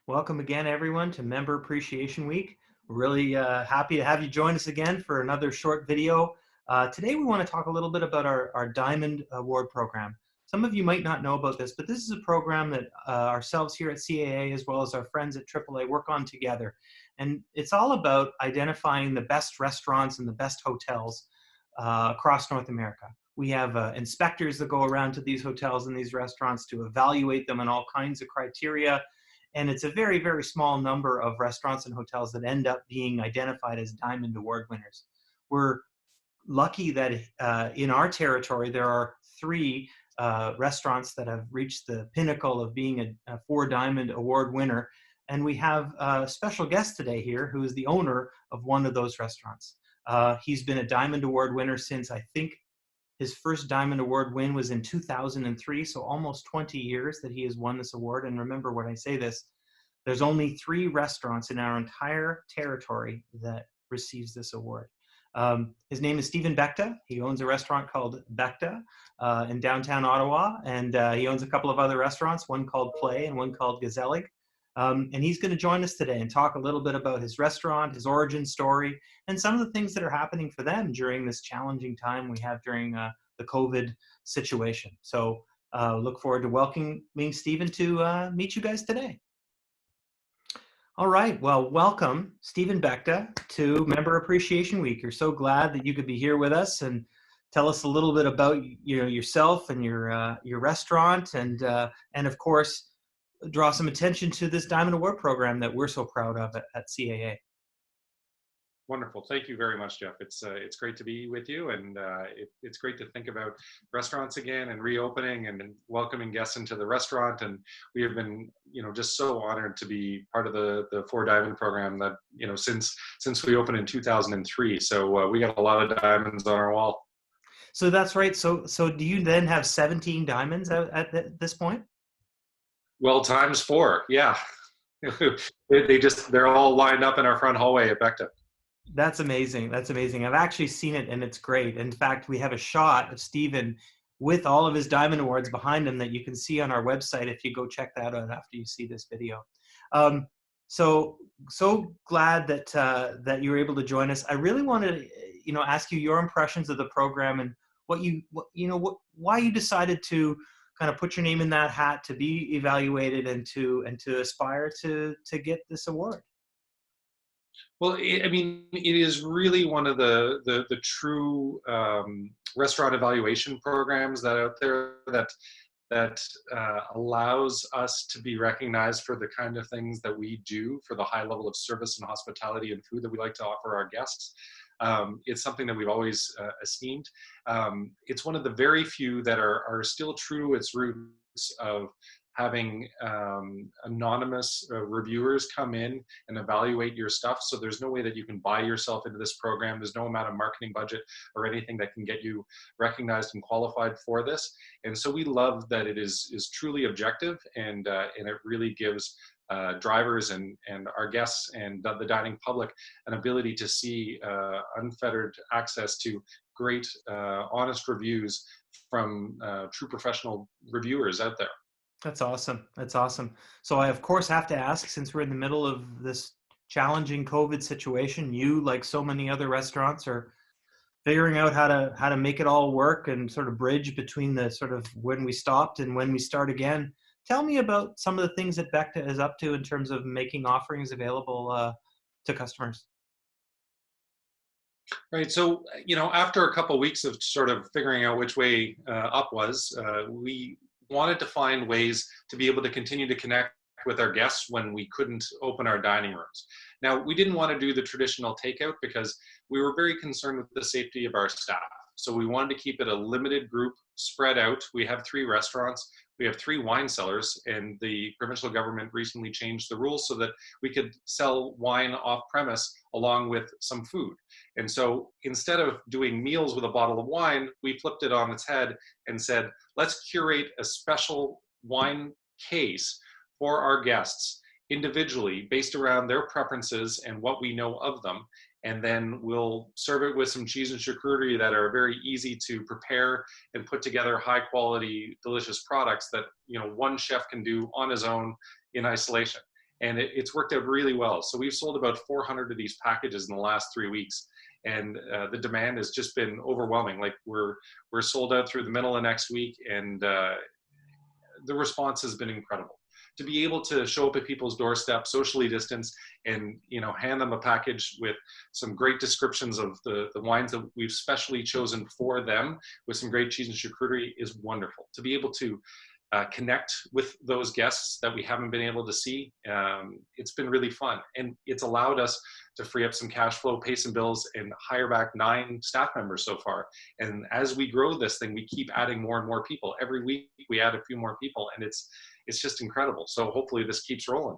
Welcome again, everyone, to Member Appreciation Week. We're really happy to have you join us again for another short video. Today, we want to talk a little bit about our Diamond Award program. Some of you might not know about this, but this is a program that ourselves here at CAA, as well as our friends at AAA, work on together. And it's all about identifying the best restaurants and the best hotels across North America. We have inspectors that go around to these hotels and these restaurants to evaluate them on all kinds of criteria. And it's a very, very small number of restaurants and hotels that end up being identified as Diamond Award winners. We're lucky that in our territory, there are three restaurants that have reached the pinnacle of being a 4 Diamond Award winner. And we have a special guest today here who is the owner of one of those restaurants. He's been a Diamond Award winner since, I think, his first Diamond Award win was in 2003, so almost 20 years that he has won this award. And remember, when I say this, there's only 3 restaurants in our entire territory that receives this award. His name is Stephen Beckta. He owns a restaurant called Beckta in downtown Ottawa, and he owns a couple of other restaurants, one called Play and one called Gazelig. And he's going to join us today and talk a little bit about his restaurant, his origin story, and some of the things that are happening for them during this challenging time we have during the COVID situation. So look forward to welcoming Stephen to meet you guys today. All right, well, welcome, Stephen Beckta, to Member Appreciation Week. You're so glad that you could be here with us and tell us a little bit about yourself and your restaurant, and of course, draw some attention to this Diamond Award program that we're so proud of at CAA. Wonderful. Thank you very much, Jeff. It's great to be with you, and it's great to think about restaurants again and reopening and welcoming guests into the restaurant. And we have been, just so honored to be part of the 4 Diamond program that, since we opened in 2003. So we got a lot of diamonds on our wall. So that's right. So do you then have 17 diamonds at this point? Well, times 4, yeah. They're all lined up in our front hallway at Beckta. That's amazing. That's amazing. I've actually seen it, and it's great. In fact, we have a shot of Stephen with all of his Diamond Awards behind him that you can see on our website if you go check that out after you see this video. So glad that you were able to join us. I really wanted to, ask you your impressions of the program and why you decided to kind of put your name in that hat to be evaluated and to aspire to get this award. Well, it is really one of the true restaurant evaluation programs that are out there that allows us to be recognized for the kind of things that we do, for the high level of service and hospitality and food that we like to offer our guests. It's something that we've always esteemed. It's one of the very few that are still true to its roots of having anonymous reviewers come in and evaluate your stuff. So there's no way that you can buy yourself into this program. There's no amount of marketing budget or anything that can get you recognized and qualified for this. And so we love that it is truly objective, and it really gives drivers and our guests and the dining public an ability to see unfettered access to great, honest reviews from true professional reviewers out there. That's awesome. That's awesome. So I, of course, have to ask, since we're in the middle of this challenging COVID situation, you, like so many other restaurants, are figuring out how to make it all work and sort of bridge between the sort of when we stopped and when we start again. Tell me about some of the things that Beckta is up to in terms of making offerings available to customers. Right. So, after a couple of weeks of sort of figuring out which way up was, we wanted to find ways to be able to continue to connect with our guests when we couldn't open our dining rooms. Now, we didn't want to do the traditional takeout because we were very concerned with the safety of our staff. So we wanted to keep it a limited group, spread out. We have 3 restaurants. We have 3 wine cellars, and the provincial government recently changed the rules so that we could sell wine off premise along with some food. And so instead of doing meals with a bottle of wine, we flipped it on its head and said, let's curate a special wine case for our guests individually based around their preferences and what we know of them. And then we'll serve it with some cheese and charcuterie that are very easy to prepare and put together high quality, delicious products that one chef can do on his own in isolation. and it's worked out really well. So we've sold about 400 of these packages in the last 3 weeks, and the demand has just been overwhelming. Like we're sold out through the middle of next week, and the response has been incredible. To be able to show up at people's doorstep, socially distanced, and hand them a package with some great descriptions of the wines that we've specially chosen for them, with some great cheese and charcuterie, is wonderful. To be able to connect with those guests that we haven't been able to see, it's been really fun, and it's allowed us to free up some cash flow, pay some bills, and hire back 9 staff members so far. And as we grow this thing, we keep adding more and more people. Every week we add a few more people, and it's just incredible. So hopefully this keeps rolling.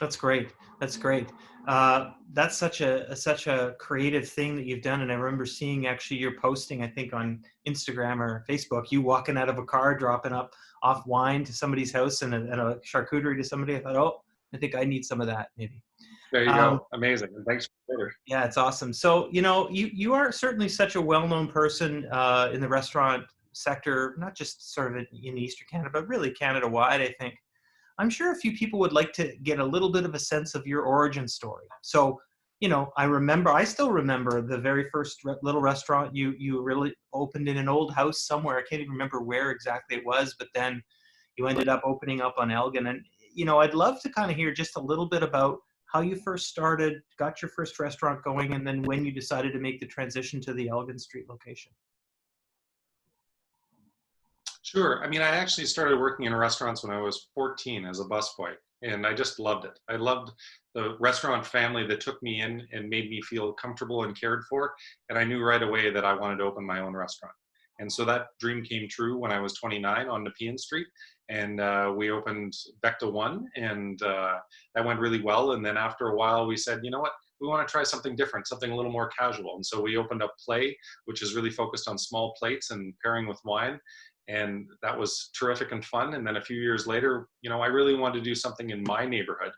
That's great. That's great. That's such a creative thing that you've done. And I remember seeing actually your posting, I think on Instagram or Facebook, you walking out of a car, dropping off wine to somebody's house and a charcuterie to somebody. I thought, oh, I think I need some of that maybe. There you Um, go. Amazing. And thanks for the yeah, it's awesome. So, you are certainly such a well-known person in the restaurant sector, not just sort of in Eastern Canada, but really Canada-wide, I think. I'm sure a few people would like to get a little bit of a sense of your origin story. So, I still remember the very first little restaurant you really opened in an old house somewhere. I can't even remember where exactly it was, but then you ended up opening up on Elgin. And, I'd love to kind of hear just a little bit about how you first started, got your first restaurant going, and then when you decided to make the transition to the Elgin Street location. Sure. I mean, I actually started working in restaurants when I was 14 as a busboy, and I just loved it. I loved the restaurant family that took me in and made me feel comfortable and cared for. And I knew right away that I wanted to open my own restaurant. And so that dream came true when I was 29 on Nepean Street. And we opened Beckta 1, and that went really well. And then after a while, we said, you know what? We want to try something different, something a little more casual. And so we opened up Play, which is really focused on small plates and pairing with wine, and that was terrific and fun. And then a few years later, I really wanted to do something in my neighborhood,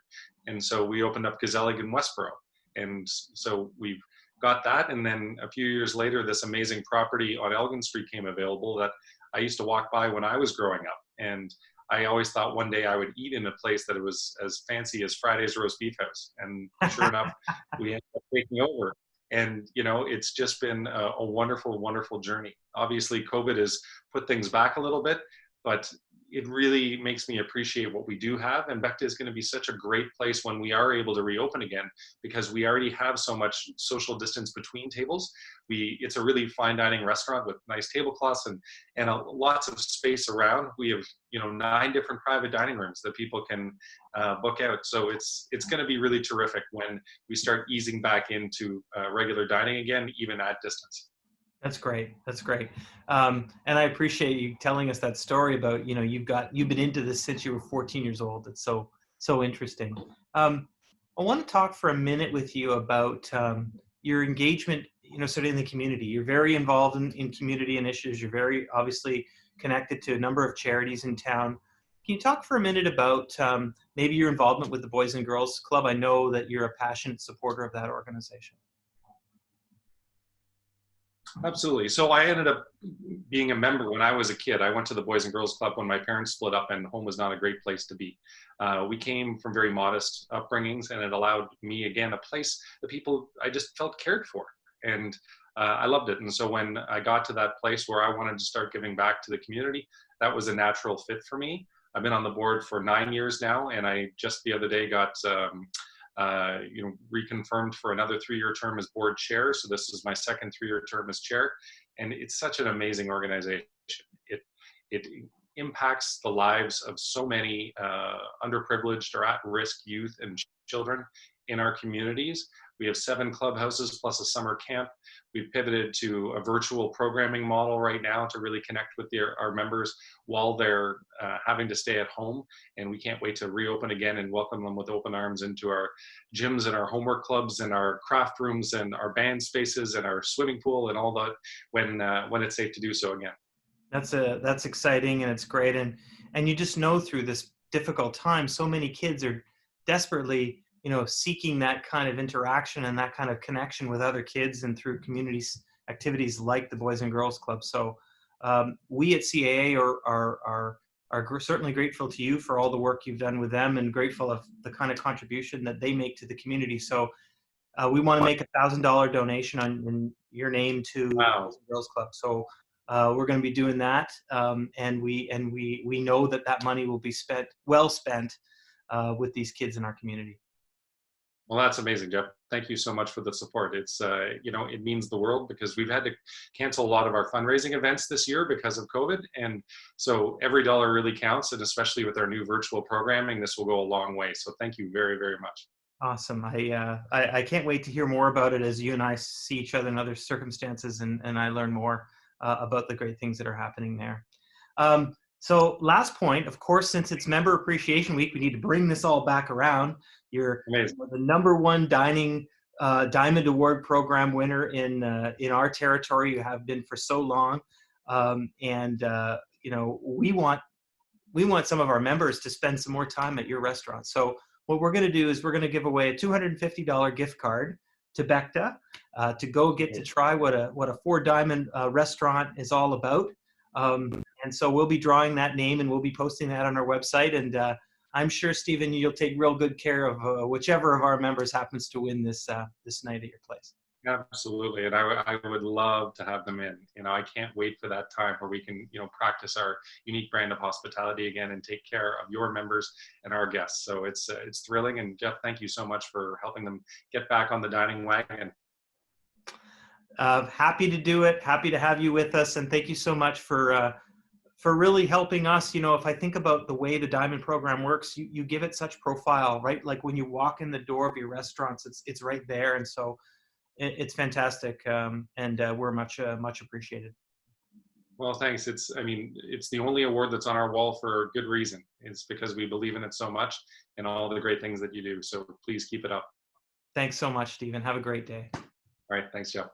and so we opened up Gazelig in Westboro. And so we've got that, and then a few years later, this amazing property on Elgin Street came available that I used to walk by when I was growing up, and I always thought one day I would eat in a place that was as fancy as Friday's Roast Beef House. And sure enough, we ended up taking over. And, it's just been a wonderful, wonderful journey. Obviously, COVID has put things back a little bit, but it really makes me appreciate what we do have. And Beckta is going to be such a great place when we are able to reopen again, because we already have so much social distance between tables. It's a really fine dining restaurant with nice tablecloths and lots of space around. We have 9 different private dining rooms that people can book out. So it's going to be really terrific when we start easing back into regular dining again, even at distance. That's great. That's great. And I appreciate you telling us that story about, you've been into this since you were 14 years old. It's so interesting. I want to talk for a minute with you about your engagement, sort of in the community. You're very involved in community initiatives. You're very obviously connected to a number of charities in town. Can you talk for a minute about maybe your involvement with the Boys and Girls Club? I know that you're a passionate supporter of that organization. Absolutely. So I ended up being a member when I was a kid. I went to the Boys and Girls Club when my parents split up and home was not a great place to be. We came from very modest upbringings, and it allowed me, again, a place that people, I just felt cared for. And I loved it. And so when I got to that place where I wanted to start giving back to the community, that was a natural fit for me. I've been on the board for 9 years now, and I just the other day got reconfirmed for another 3-year term as board chair. So this is my second 3-year term as chair, and it's such an amazing organization. It impacts the lives of so many underprivileged or at-risk youth and children in our communities. We have 7 clubhouses plus a summer camp. We've pivoted to a virtual programming model right now to really connect with our members while they're having to stay at home. And we can't wait to reopen again and welcome them with open arms into our gyms and our homework clubs and our craft rooms and our band spaces and our swimming pool and all that when it's safe to do so again. That's exciting, and it's great. And you just know through this difficult time, so many kids are desperately seeking that kind of interaction and that kind of connection with other kids and through community activities like the Boys and Girls Club. So we at CAA are certainly grateful to you for all the work you've done with them, and grateful of the kind of contribution that they make to the community. So we want to make $1,000 donation in your name to the Boys Wow. and Girls Club. So we're going to be doing that, and we know that that money will be well spent with these kids in our community. Well, that's amazing, Jeff. Thank you so much for the support. It's, it means the world because we've had to cancel a lot of our fundraising events this year because of COVID. And so every dollar really counts. And especially with our new virtual programming, this will go a long way. So thank you very, very much. Awesome. I can't wait to hear more about it as you and I see each other in other circumstances, and I learn more about the great things that are happening there. So last point, of course, since it's Member Appreciation Week, we need to bring this all back around. You're Amazing. the #1 Diamond Award program winner in our territory. You have been for so long, and we want some of our members to spend some more time at your restaurant. So what we're going to do is we're going to give away a $250 gift card to Beckta to go get to try what a Four Diamond restaurant is all about. And so we'll be drawing that name, and we'll be posting that on our website. And I'm sure, Stephen, you'll take real good care of whichever of our members happens to win this night at your place. Absolutely. And I would love to have them in. I can't wait for that time where we can, practice our unique brand of hospitality again and take care of your members and our guests. So it's thrilling. And Jeff, thank you so much for helping them get back on the dining wagon. Happy to do it. Happy to have you with us. And thank you so much for really helping us. If I think about the way the Diamond program works, you give it such profile, right? Like when you walk in the door of your restaurants, it's right there. And so it's fantastic, and we're much appreciated. Well, thanks. It's the only award that's on our wall for a good reason. It's because we believe in it so much and all the great things that you do. So please keep it up. Thanks so much, Stephen. Have a great day. All right. Thanks, Jeff.